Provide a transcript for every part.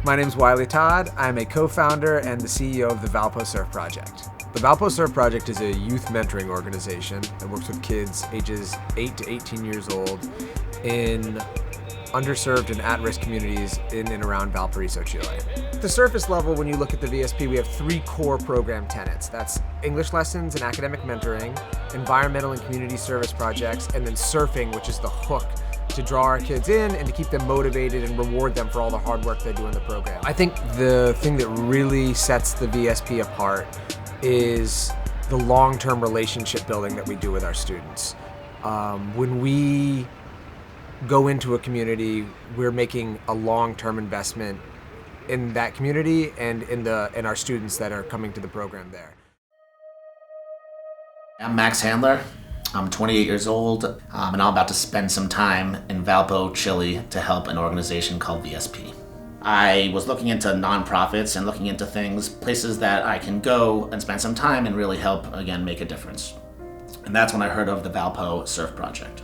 My name's Wiley Todd. I'm a co-founder and the CEO of the Valpo Surf Project. The Valpo Surf Project is a youth mentoring organization that works with kids ages 8 to 18 years old in underserved and at-risk communities in and around Valparaíso, Chile. At the surface level, when you look at the VSP, we have 3 core program tenets. That's English lessons and academic mentoring, environmental and community service projects, and then surfing, which is the hook to draw our kids in and to keep them motivated and reward them for all the hard work they do in the program. I think the thing that really sets the VSP apart is the long-term relationship building that we do with our students. When we go into a community, we're making a long-term investment in that community and in our students that are coming to the program there. I'm Max Handler. I'm 28 years old, and I'm about to spend some time in Valpo, Chile to help an organization called VSP. I was looking into nonprofits and looking into places that I can go and spend some time and really help, again, make a difference. And that's when I heard of the Valpo Surf Project.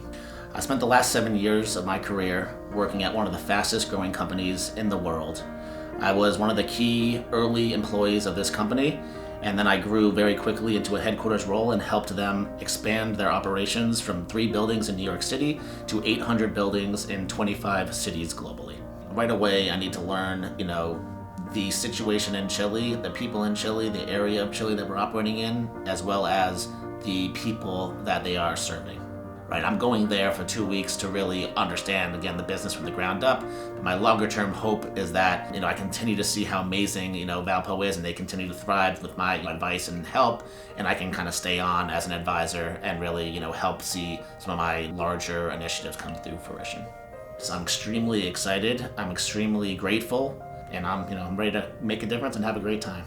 I spent the last 7 years of my career working at one of the fastest growing companies in the world. I was one of the key early employees of this company, and then I grew very quickly into a headquarters role and helped them expand their operations from 3 buildings in New York City to 800 buildings in 25 cities globally. Right away, I need to learn, the situation in Chile, the people in Chile, the area of Chile that we're operating in, as well as the people that they are serving. Right, I'm going there for 2 weeks to really understand, again, the business from the ground up. But my longer term hope is that, I continue to see how amazing, Valpo is, and they continue to thrive with my advice and help, and I can kind of stay on as an advisor and really, help see some of my larger initiatives come through fruition. So I'm extremely excited, I'm extremely grateful, and I'm ready to make a difference and have a great time.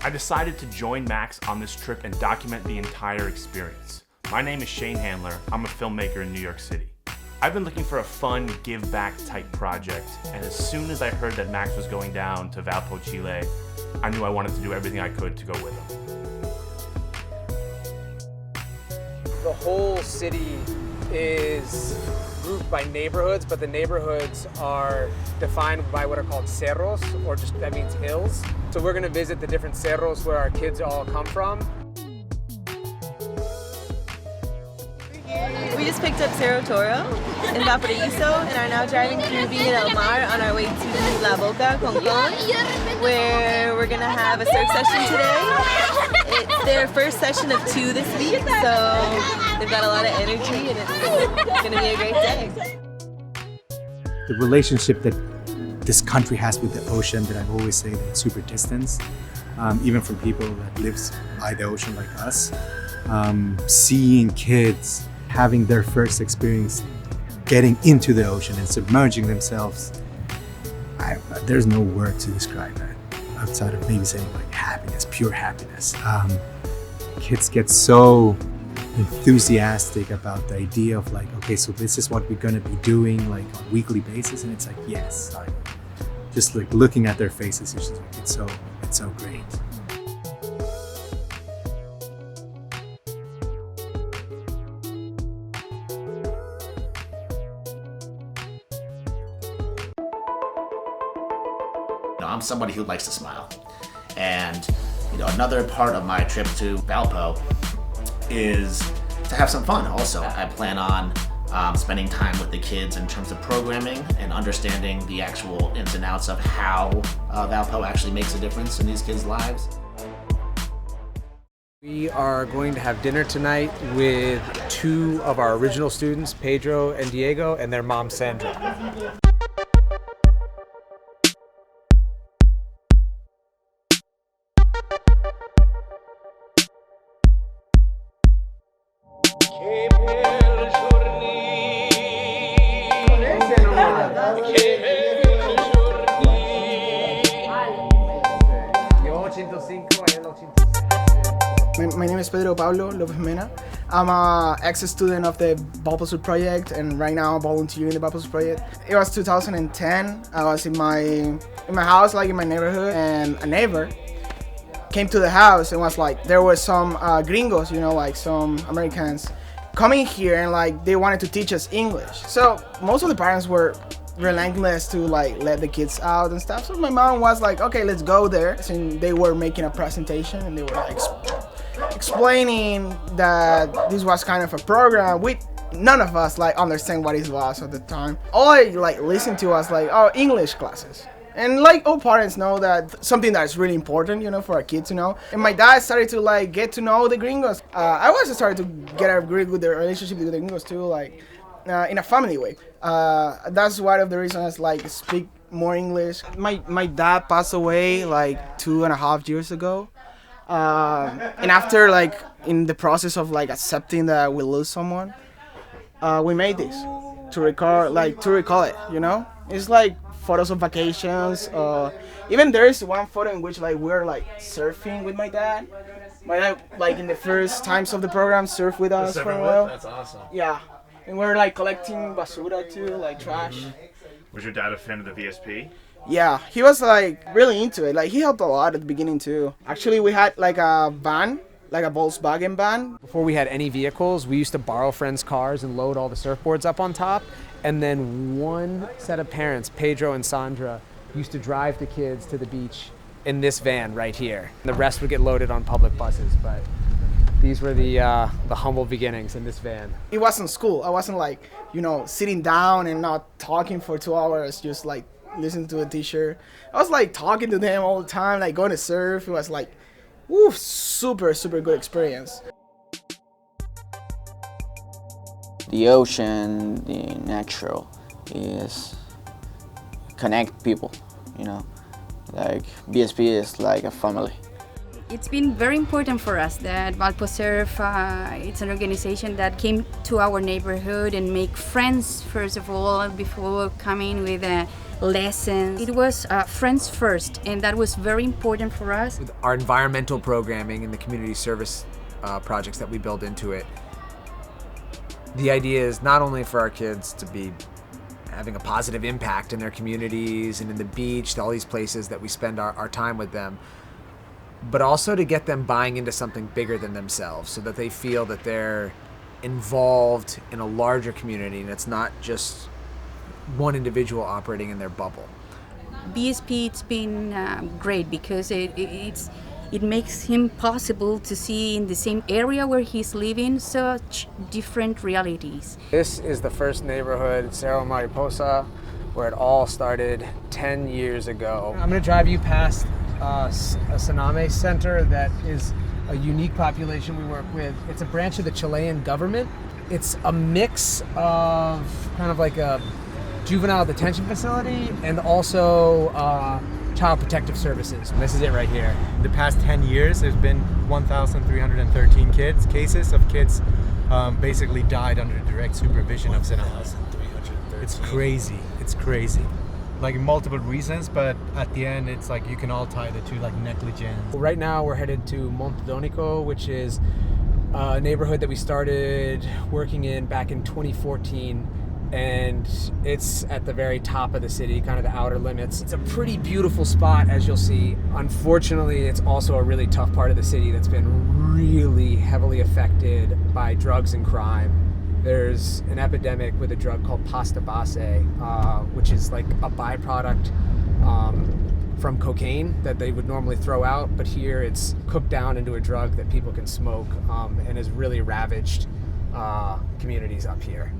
I decided to join Max on this trip and document the entire experience. My name is Shane Handler. I'm a filmmaker in New York City. I've been looking for a fun, give-back type project, and as soon as I heard that Max was going down to Valpo, Chile, I knew I wanted to do everything I could to go with him. The whole city is grouped by neighborhoods, but the neighborhoods are defined by what are called cerros, or just that means hills. So we're gonna visit the different cerros where our kids all come from. We just picked up Cerro Toro in Valparaíso and are now driving through Villa del Mar on our way to La Boca, Concon, where we're gonna have a surf session today. It's their first session of 2 this week, so they've got a lot of energy and it's gonna be a great day. The relationship that this country has with the ocean, that I've always said that it's super distant, even from people that lives by the ocean like us. Seeing kids having their first experience getting into the ocean and submerging themselves, there's no word to describe that outside of maybe saying like happiness, pure happiness. Kids get so enthusiastic about the idea of like, okay, so this is what we're gonna be doing like on a weekly basis, and it's like, yes, like, just like looking at their faces, it's just like, it's so great. I'm somebody who likes to smile, and another part of my trip to Valpo is to have some fun. Also, I plan on spending time with the kids in terms of programming and understanding the actual ins and outs of how Valpo actually makes a difference in these kids' lives. We are going to have dinner tonight with 2 of our original students, Pedro and Diego, and their mom, Sandra. My name is Pedro Pablo Lopez-Mena. I'm an ex-student of the Valpo Surf Project, and right now I'm volunteering in the Valpo Surf Project. It was 2010. I was in my house, like in my neighborhood, and a neighbor came to the house and was like, there were some gringos, like some Americans coming here, and like they wanted to teach us English. So most of the parents were relentless to like let the kids out and stuff. So my mom was like, okay, let's go there. And they were making a presentation and they were like explaining that this was kind of a program with none of us like understand what it was at the time. All I like listened to was like, oh, English classes. And like all parents know that something that's really important, you know, for a kid to know. And my dad started to like get to know the gringos. I also started to get a really good relationship with the gringos too, like in a family way. That's one of the reasons like speak more English. My dad passed away like 2.5 years ago. And after like in the process of like accepting that we lose someone, we made this to recall it, you know? It's like photos of vacations. Even there is one photo in which like we're like surfing with my dad. My dad, like in the first times of the program, surfed with us for a while. That's awesome. Yeah, and we're like collecting basura too, like trash. Was your dad a fan of the VSP? Yeah, he was like really into it. Like he helped a lot at the beginning too. Actually, we had like a van, like a Volkswagen van. Before we had any vehicles, we used to borrow friends' cars and load all the surfboards up on top. And then one set of parents, Pedro and Sandra, used to drive the kids to the beach in this van right here. The rest would get loaded on public buses, but these were the humble beginnings in this van. It wasn't school. I wasn't like, you know, sitting down and not talking for 2 hours, just like listening to a teacher. I was like talking to them all the time, like going to surf. It was like, woo, super, super good experience. The ocean, the natural is connect people, you know, like BSP is like a family. It's been very important for us that Valpo Surf, it's an organization that came to our neighborhood and make friends first of all before coming with lessons. It was friends first, and that was very important for us. With our environmental programming and the community service projects that we build into it, the idea is not only for our kids to be having a positive impact in their communities and in the beach, to all these places that we spend our time with them, but also to get them buying into something bigger than themselves so that they feel that they're involved in a larger community and it's not just one individual operating in their bubble. BSP, it's been great because it makes him possible to see in the same area where he's living such different realities. This is the first neighborhood, Cerro Mariposa, where it all started 10 years ago. I'm going to drive you past a Tsunami Center that is a unique population we work with. It's a branch of the Chilean government. It's a mix of kind of like a juvenile detention facility and also Child Protective Services. And this is it right here. The past 10 years, there's been 1,313 cases of kids basically died under direct supervision of Sinaloa. It's crazy. It's crazy. Like multiple reasons, but at the end, it's like you can all tie the two, like negligence. Right now, we're headed to Montedonico, which is a neighborhood that we started working in back in 2014. And it's at the very top of the city, kind of the outer limits. It's a pretty beautiful spot, as you'll see. Unfortunately, it's also a really tough part of the city that's been really heavily affected by drugs and crime. There's an epidemic with a drug called pasta base, which is like a byproduct from cocaine that they would normally throw out, but here it's cooked down into a drug that people can smoke and has really ravaged communities up here.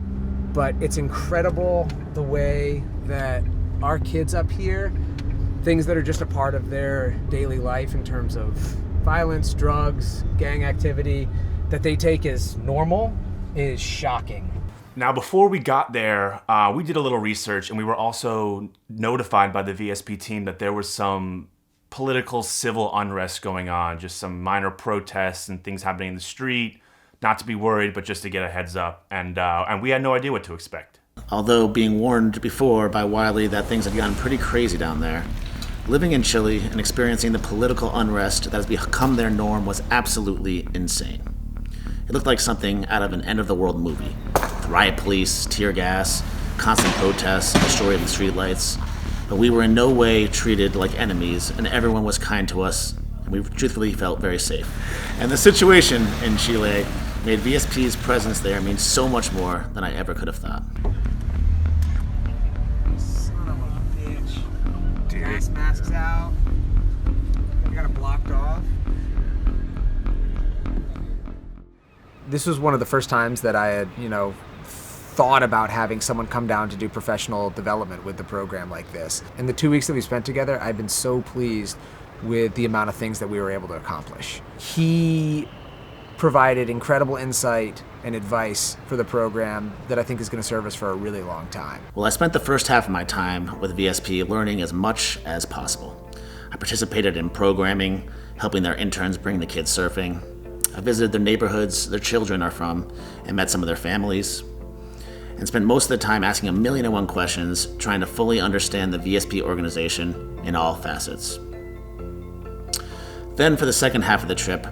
But it's incredible the way that our kids up here, things that are just a part of their daily life in terms of violence, drugs, gang activity, that they take as normal is shocking. Now, before we got there, we did a little research and we were also notified by the VSP team that there was some political civil unrest going on, just some minor protests and things happening in the street. Not to be worried, but just to get a heads up. And we had no idea what to expect. Although being warned before by Wiley that things had gotten pretty crazy down there, living in Chile and experiencing the political unrest that has become their norm was absolutely insane. It looked like something out of an end-of-the-world movie. Riot police, tear gas, constant protests, destroying the streetlights. But we were in no way treated like enemies, and everyone was kind to us, and we truthfully felt very safe. And the situation in Chile made VSP's presence there mean so much more than I ever could have thought. gas masks out. We got it blocked off. This was one of the first times that I had, thought about having someone come down to do professional development with the program like this. In the 2 weeks that we spent together, I've been so pleased with the amount of things that we were able to accomplish. He provided incredible insight and advice for the program that I think is going to serve us for a really long time. Well, I spent the first half of my time with VSP learning as much as possible. I participated in programming, helping their interns bring the kids surfing. I visited their neighborhoods their children are from and met some of their families, and spent most of the time asking 1,000,001 questions, trying to fully understand the VSP organization in all facets. Then for the second half of the trip,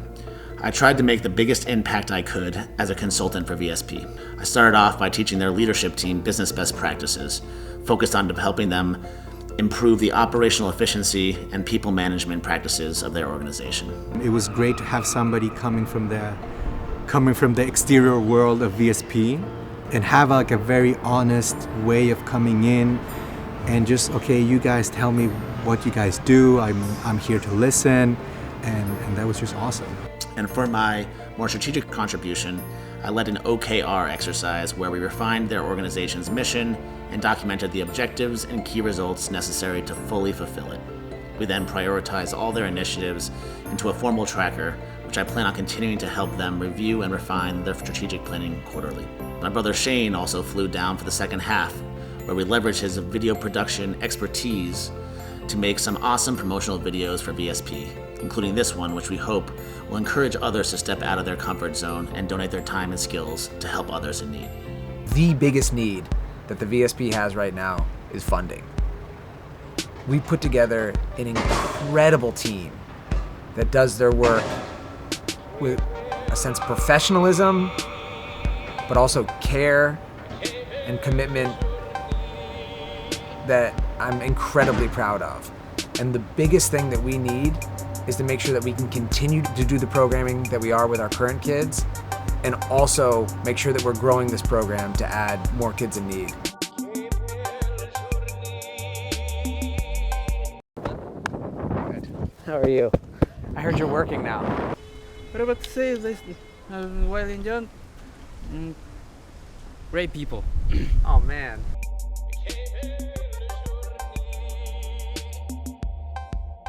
I tried to make the biggest impact I could as a consultant for VSP. I started off by teaching their leadership team business best practices, focused on helping them improve the operational efficiency and people management practices of their organization. It was great to have somebody coming from the exterior world of VSP and have like a very honest way of coming in and just, okay, you guys tell me what you guys do. I'm here to listen, and that was just awesome. And for my more strategic contribution, I led an OKR exercise where we refined their organization's mission and documented the objectives and key results necessary to fully fulfill it. We then prioritized all their initiatives into a formal tracker, which I plan on continuing to help them review and refine their strategic planning quarterly. My brother Shane also flew down for the second half, where we leveraged his video production expertise to make some awesome promotional videos for VSP, including this one, which we hope will encourage others to step out of their comfort zone and donate their time and skills to help others in need. The biggest need that the VSP has right now is funding. We put together an incredible team that does their work with a sense of professionalism, but also care and commitment that I'm incredibly proud of. And the biggest thing that we need is to make sure that we can continue to do the programming that we are with our current kids, and also make sure that we're growing this program to add more kids in need. How are you? I heard you're working now. What about to say is Wiley and Jon, great people. Oh man,